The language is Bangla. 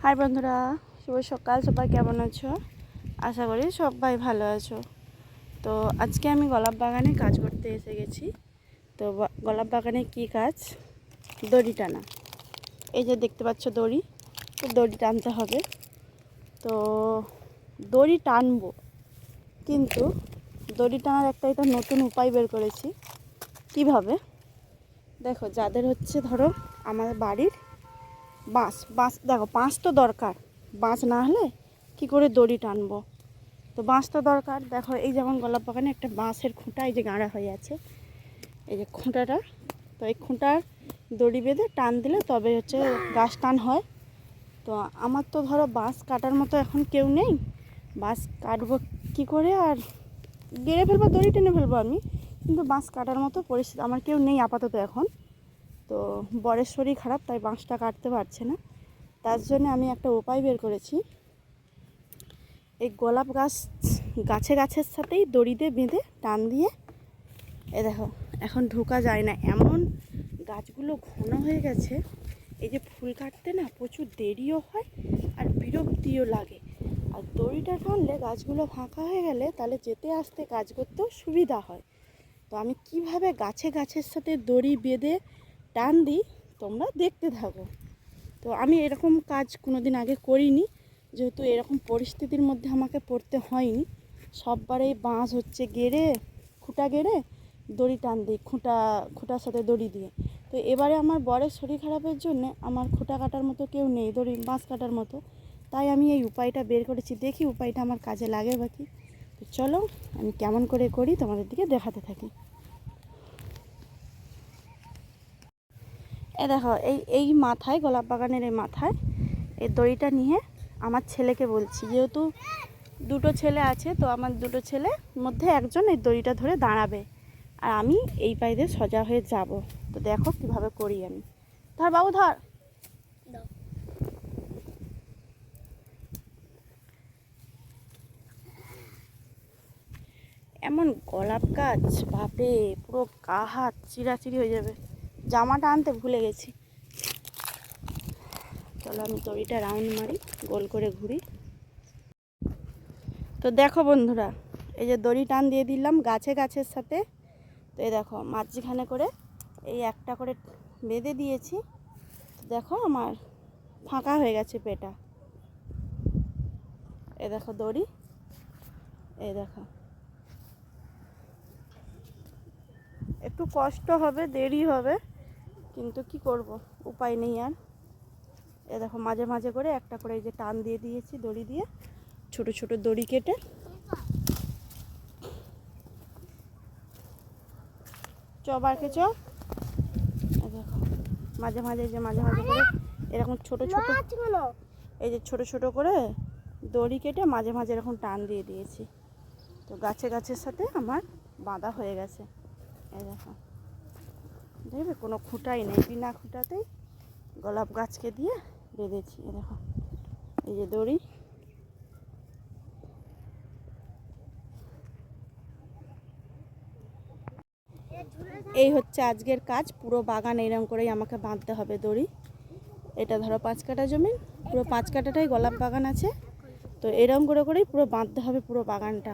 হাই বন্ধুরা, শুভ সকাল। সবাই কেমন আছো? আশা করি সবাই ভালো আছো। তো আজকে আমি গোলাপ বাগানে কাজ করতে এসে গেছি। তো গোলাপ বাগানে কি কাজ? দড়ি টানা। এই যে দেখতে পাচ্ছ দড়ি, তো দড়ি টানতে হবে। তো দড়ি টানবো, কিন্তু দড়ি টানার একটা নতুন উপায় বের করেছি। কিভাবে দেখো, যাদের হচ্ছে ধরো আমাদের বাড়ির বাঁশ দেখো, বাঁশ তো দরকার। বাঁশ না হলে কি করে দড়ি টানবো? তো বাঁশ তো দরকার। দেখো, এই যেমন গোলাপ বাগানে একটা বাঁশের খুঁটা এই যে গাঁড়া হয়ে আছে, এই যে খুঁটাটা। তো এই খুঁটার দড়ি বেঁধে টান দিলে তবে হচ্ছে গাছ টান হয়। তো আমার তো ধরো বাঁশ কাটার মতো এখন কেউ নেই। বাঁশ কাটবো কী করে? আর গেড়ে ফেলবো, দড়ি টেনে ফেলবো আমি, কিন্তু বাঁশ কাটার মতো পরিস্থিতি আমার কেউ নেই আপাতত এখন। তো বরের শরীর খারাপ, তাই বাঁশটা কাটতে পারছে না। তার জন্য আমি একটা উপায় বের করেছি। এই গোলাপ গাছের সাথেই দড়ি দিয়ে বেঁধে টান দিয়ে, এ দেখো এখন ঢোকা যায় না, এমন গাছগুলো ঘন হয়ে গেছে। এই যে ফুল কাটতে না প্রচুর দেরিও হয় আর বিরক্তিও লাগে। আর দড়িটা টানলে গাছগুলো ফাঁকা হয়ে গেলে তাহলে যেতে আসতে কাজ করতেও সুবিধা হয়। তো আমি কিভাবে গাছের সাথে দড়ি বেঁধে টান দিই তোমরা দেখতে থাকো। তো আমি এরকম কাজ কোনো দিন আগে করিনি, যেহেতু এরকম পরিস্থিতির মধ্যে আমাকে পড়তে হয়নি। সববারেই বাঁশ হচ্ছে খুঁটা গেড়ে দড়ি টান দিই, খুঁটার সাথে দড়ি দিয়ে। তো এবারে আমার বরের শরীর খারাপের জন্যে আমার খুঁটা কাটার মতো কেউ নেই, বাঁশ কাটার মতো। তাই আমি এই উপায়টা বের করেছি, দেখি উপায়টা আমার কাজে লাগে বাকি। তো চলো আমি কেমন করে করি তোমাদের দিকে দেখাতে থাকি। এ দেখো, এই মাথায়, গোলাপ বাগানের এই মাথায় এই দড়িটা নিয়ে আমার ছেলেকে বলছি, যেহেতু দুটো ছেলে আছে, তো আমার দুটো ছেলের মধ্যে একজন এই দড়িটা ধরে দাঁড়াবে আর আমি এই পায়ে দিয়ে সোজা হয়ে যাব। তো দেখো কিভাবে করি আমি। ধর বাবু, ধর। এমন গোলাপ গাছ, বাপরে, পুরো গা হাত চিরাচিরি হয়ে যাবে। জামাটা আনতে ভুলে গেছি। চলো আমি দড়িটা রাউন্ড মারি, গোল করে ঘুরি। তো দেখো বন্ধুরা, এই যে দড়ি টান দিয়ে দিলাম গাছের সাথে। তো এই দেখো মাঝখানে করে এই একটা করে বেঁধে দিয়েছি। দেখো আমার ফাঁকা হয়ে গেছে পেটা। এই দেখো দড়ি, এই দেখো। একটু কষ্ট হবে, দেরি হবে, কিন্তু কি করব, উপায় নেই আর। এ দেখো মাঝে করে একটা করে এই যে টান দিয়ে দিয়েছি দড়ি দিয়ে, ছোট ছোট দড়ি কেটে। বারকে দেখো মাঝে করে এরকম ছোট এই যে ছোট করে দড়ি কেটে মাঝে এরকম টান দিয়ে দিয়েছি। তো গাছের সাথে আমার বাঁধা হয়ে গেছে। এই দেখো, দেখবে কোনো খুঁটাই নেই, বিনা খুঁটাতেই গোলাপ গাছকে দিয়ে বেঁধেছি। এই দেখো, এই যে দড়ি। এই হচ্ছে আজকের কাজ। পুরো বাগান এইরকম করেই আমাকে বাঁধতে হবে দড়ি। এটা ধরো 5 কাঠা জমি, পুরো 5 কাঠাটাই গোলাপ বাগান আছে। তো এরকম করেই পুরো বাঁধতে হবে পুরো বাগানটা।